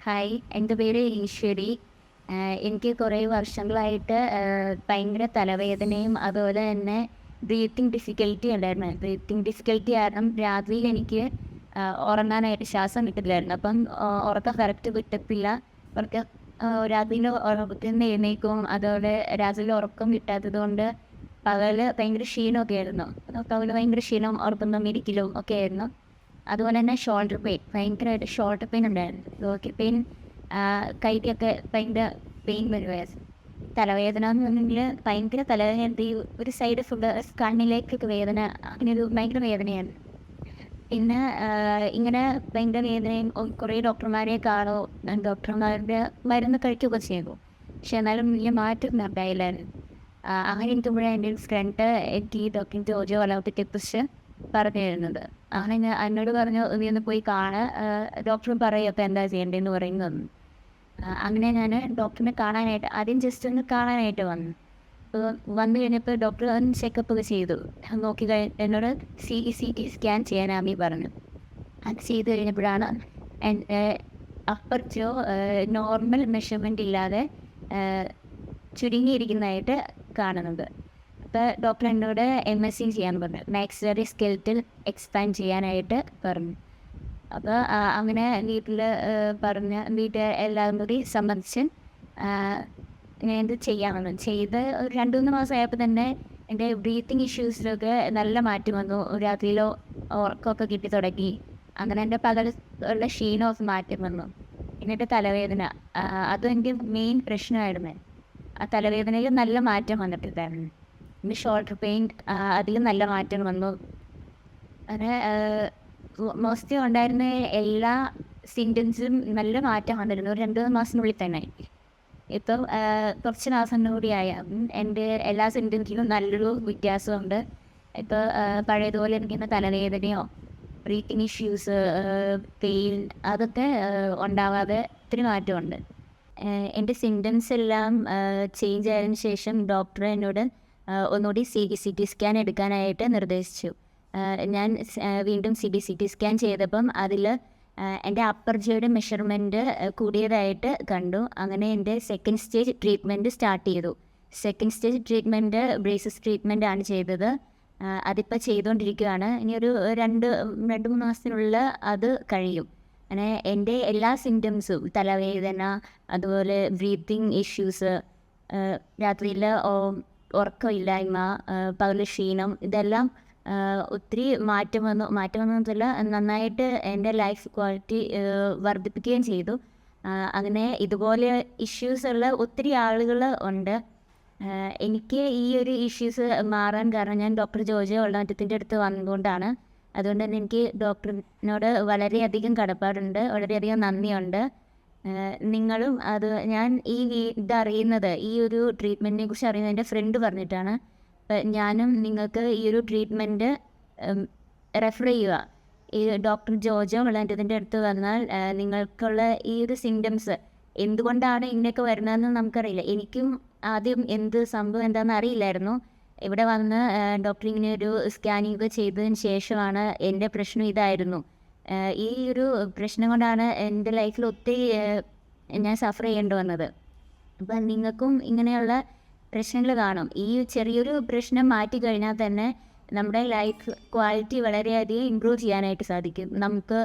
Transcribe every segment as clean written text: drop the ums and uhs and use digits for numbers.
Hi, എൻ്റെ പേര് ഈശ്വരി. എനിക്ക് കുറേ വർഷങ്ങളായിട്ട് ഭയങ്കര തലവേദനയും അതുപോലെ തന്നെ ബ്രീത്തിങ് ഡിഫിക്കൽറ്റി ഉണ്ടായിരുന്നു. ബ്രീത്തിങ് ഡിഫിക്കൽറ്റി കാരണം രാത്രിയിൽ എനിക്ക് ഉറങ്ങാനായിട്ട് ശ്വാസം കിട്ടില്ലായിരുന്നു. അപ്പം ഉറക്കം കറക്റ്റ് കിട്ടത്തില്ല. ഉറക്കം രാത്രിയിൽ ഉറക്കത്തിൽ നിന്ന് എഴുന്നേൽക്കും. അതുപോലെ രാത്രിയിൽ ഉറക്കം കിട്ടാത്തത് കൊണ്ട് പകല് ഭയങ്കര ക്ഷീണമൊക്കെ ആയിരുന്നു. പകല് ഭയങ്കര ക്ഷീണവും ഉറക്കം തമ്മിരിക്കലും ഒക്കെ ആയിരുന്നു. അതുപോലെ തന്നെ ഷോൾഡർ പെയിൻ, ഭയങ്കരമായിട്ട് ഷോൾഡർ പെയിൻ ഉണ്ടായിരുന്നു. ഷോൾഡർ പെയിൻ, കൈക്കൊക്കെ ഭയങ്കര പെയിൻ വരുമായിരുന്നു. തലവേദന എന്ന് പറഞ്ഞെങ്കിൽ ഭയങ്കര തലവേദന, ഈ ഒരു സൈഡ് ഫുള്ള് കണ്ണിലേക്കൊക്കെ വേദന, അങ്ങനെ ഒരു ഭയങ്കര വേദനയാണ്. പിന്നെ ഇങ്ങനെ ഭയങ്കര വേദനയും കുറേ ഡോക്ടർമാരെ കാണും, ഡോക്ടർമാരുടെ മരുന്ന് കഴിക്കുകയൊക്കെ ചെയ്തു. പക്ഷെ എന്നാലും വലിയ മാറ്റം ഉണ്ടായില്ലായിരുന്നു. അങ്ങനെ ഇരിക്കുമ്പോഴാണ് എൻ്റെ ഒരു ഫ്രണ്ട് എനിക്ക് ഈ ഡോക്ടർ ജോജോ വളവത്തിനെക്കുറിച്ച് പറഞ്ഞു തരുന്നത്. അങ്ങനെ എന്നോട് പറഞ്ഞു, നീ ഒന്ന് പോയി ഡോക്ടർ പറയും അപ്പോൾ എന്താ ചെയ്യേണ്ടതെന്ന് പറയുന്നത്. അങ്ങനെ ഞാൻ ഡോക്ടറിനെ കാണാനായിട്ട് ആദ്യം ജസ്റ്റ് ഒന്ന് കാണാനായിട്ട് വന്നു. അപ്പോൾ വന്നു കഴിഞ്ഞപ്പോൾ ഡോക്ടർ ചെക്കപ്പ് ഒക്കെ ചെയ്തു. നോക്കി എന്നോട് CT സ്കാൻ ചെയ്യാനാമി പറഞ്ഞു. അത് ചെയ്ത് കഴിഞ്ഞപ്പോഴാണ് അപ്പർ ജോ നോർമൽ മെഷർമെൻ്റ് ഇല്ലാതെ ചുരുങ്ങിയിരിക്കുന്നതായിട്ട് കാണുന്നത്. അപ്പോൾ ഡോക്ടർ എന്നോട് MSc ചെയ്യാൻ പറഞ്ഞു, മാക്സിലറി സ്കെൽറ്റൽ എക്സ്പാൻഡ് ചെയ്യാനായിട്ട് പറഞ്ഞു. അപ്പോൾ അങ്ങനെ വീട്ടിൽ എല്ലാവരും കൂടി സമ്മതിച്ച് ഇങ്ങനെ എന്ത് ചെയ്യാമെന്ന് ചെയ്ത് ഒരു 2-3 മാസമായപ്പോൾ തന്നെ എൻ്റെ ബ്രീത്തിങ് ഇഷ്യൂസിലൊക്കെ നല്ല മാറ്റം വന്നു. രാത്രിയിലോ ഉറക്കമൊക്കെ കിട്ടി തുടങ്ങി. അങ്ങനെ എൻ്റെ പകലുള്ള ക്ഷീണമൊക്കെ മാറ്റം വന്നു. എന്നിട്ട് തലവേദന, അതും എനിക്ക് മെയിൻ പ്രശ്നമായിരുന്നു. ആ തലവേദനയിൽ നല്ല മാറ്റം വന്നിട്ടുണ്ടായിരുന്നു. പിന്നെ ഷോൾഡർ പെയിൻ, അതിൽ നല്ല മാറ്റം വന്നു. അങ്ങനെ മോസ്റ്റ്ലി ഉണ്ടായിരുന്ന എല്ലാ സിംറ്റംസും നല്ല മാറ്റം വന്നിരുന്നു ഒരു 2-3 മാസത്തിനുള്ളിൽ തന്നെ. ഇപ്പം കുറച്ച് മാസം കൂടിയായ എൻ്റെ എല്ലാ സിംറ്റംസിലും നല്ലൊരു വ്യത്യാസമുണ്ട്. ഇപ്പോൾ പഴയതുപോലെ എനിക്കിന്ന് തലവേദനയോ ബ്രീത്തിങ് ഇഷ്യൂസ്, പെയിൻ അതൊക്കെ ഉണ്ടാവാതെ ഒത്തിരി മാറ്റമുണ്ട്. എൻ്റെ സിംറ്റംസ് എല്ലാം ചേഞ്ച് ആയതിനു ശേഷം ഡോക്ടർ എന്നോട് ഒന്നുകൂടി CT സ്കാൻ എടുക്കാനായിട്ട് നിർദ്ദേശിച്ചു. ഞാൻ വീണ്ടും CT സ്കാൻ ചെയ്തപ്പം അതിൽ എൻ്റെ അപ്പർ ജിയുടെ മെഷർമെൻറ്റ് കൂടിയതായിട്ട് കണ്ടു. അങ്ങനെ എൻ്റെ സെക്കൻഡ് സ്റ്റേജ് ട്രീറ്റ്മെൻറ്റ് സ്റ്റാർട്ട് ചെയ്തു. Second stage treatment braces treatment ആണ് ചെയ്തത്. അതിപ്പോൾ ചെയ്തുകൊണ്ടിരിക്കുകയാണ്. ഇനിയൊരു 2-3 മാസത്തിനുള്ളിൽ അത് കഴിയും. അങ്ങനെ എൻ്റെ എല്ലാ സിംറ്റംസും, തലവേദന, അതുപോലെ ബ്രീത്തിങ് ഇഷ്യൂസ്, രാത്രിയിൽ ഉറക്കമില്ലായ്മ, പകൽ ക്ഷീണം, ഇതെല്ലാം ഒത്തിരി മാറ്റം വന്നതല്ല, നന്നായിട്ട് എൻ്റെ ലൈഫ് ക്വാളിറ്റി വർദ്ധിപ്പിക്കുകയും ചെയ്തു. അങ്ങനെ ഇതുപോലെ ഇഷ്യൂസുള്ള ഒത്തിരി ആളുകൾ ഉണ്ട്. എനിക്ക് ഈ ഒരു ഇഷ്യൂസ് മാറാൻ കാരണം ഞാൻ ഡോക്ടർ ജോജോ വളവത്തിൻ്റെ അടുത്ത് വന്നതുകൊണ്ടാണ്. അതുകൊണ്ട് തന്നെ എനിക്ക് ഡോക്ടറിനോട് വളരെയധികം കടപ്പാടുണ്ട്, വളരെയധികം നന്ദിയുണ്ട്. നിങ്ങളും ഞാൻ ഇതറിയുന്നത്, ഈ ഒരു ട്രീറ്റ്മെൻറ്റിനെ കുറിച്ച് അറിയുന്നത് എൻ്റെ ഫ്രണ്ട് പറഞ്ഞിട്ടാണ്. ഞാനും നിങ്ങൾക്ക് ഈ ഒരു ട്രീറ്റ്മെൻറ്റ് റെഫർ ചെയ്യുക. ഈ ഡോക്ടർ ജോജോ വളവത്തിൻ്റെ അടുത്ത് വന്നാൽ നിങ്ങൾക്കുള്ള ഈ ഒരു സിംറ്റംസ് എന്തുകൊണ്ടാണ് ഇങ്ങനെയൊക്കെ വരുന്നതെന്ന് നമുക്കറിയില്ല. എനിക്കും ആദ്യം എന്ത് സംഭവം എന്താണെന്ന് അറിയില്ലായിരുന്നു. ഇവിടെ വന്ന് ഡോക്ടർ ഇങ്ങനെ ഒരു സ്കാനിങ് ഒക്കെ ചെയ്തതിന് ശേഷമാണ് എൻ്റെ പ്രശ്നം ഇതായിരുന്നു. ഈ ഒരു പ്രശ്നം കൊണ്ടാണ് എൻ്റെ ലൈഫിൽ ഒത്തിരി ഞാൻ സഫർ ചെയ്യേണ്ടി വന്നത്. അപ്പം നിങ്ങൾക്കും ഇങ്ങനെയുള്ള പ്രശ്നങ്ങൾ കാണും. ഈ ചെറിയൊരു പ്രശ്നം മാറ്റിക്കഴിഞ്ഞാൽ തന്നെ നമ്മുടെ ലൈഫ് ക്വാളിറ്റി വളരെയധികം ഇമ്പ്രൂവ് ചെയ്യാനായിട്ട് സാധിക്കും. നമുക്ക്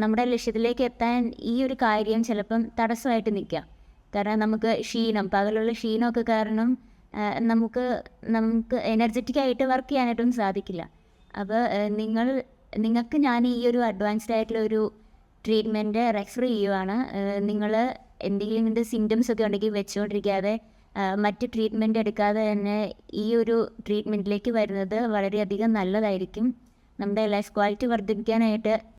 നമ്മുടെ ലക്ഷ്യത്തിലേക്ക് എത്താൻ ഈ ഒരു കാര്യം ചിലപ്പം തടസ്സമായിട്ട് നിൽക്കാം. കാരണം നമുക്ക് പകലുള്ള ക്ഷീണമൊക്കെ കാരണം നമുക്ക് എനർജറ്റിക്കായിട്ട് വർക്ക് ചെയ്യാനായിട്ടൊന്നും സാധിക്കില്ല. അപ്പോൾ നിങ്ങൾക്ക് ഞാൻ ഈ ഒരു അഡ്വാൻസ്ഡ് ആയിട്ടുള്ള ഒരു ട്രീറ്റ്മെൻറ്റ് റെഫർ ചെയ്യുവാണ്. നിങ്ങൾ എന്തെങ്കിലും ഇതിൻ്റെ സിംറ്റംസ് ഒക്കെ ഉണ്ടെങ്കിൽ വെച്ചുകൊണ്ടിരിക്കാതെ മറ്റ് ട്രീറ്റ്മെൻറ്റ് എടുക്കാതെ തന്നെ ഈ ഒരു ട്രീറ്റ്മെൻറ്റിലേക്ക് വരുന്നത് വളരെയധികം നല്ലതായിരിക്കും. നമ്മുടെ ലൈഫ് ക്വാളിറ്റി വർദ്ധിപ്പിക്കാനായിട്ട്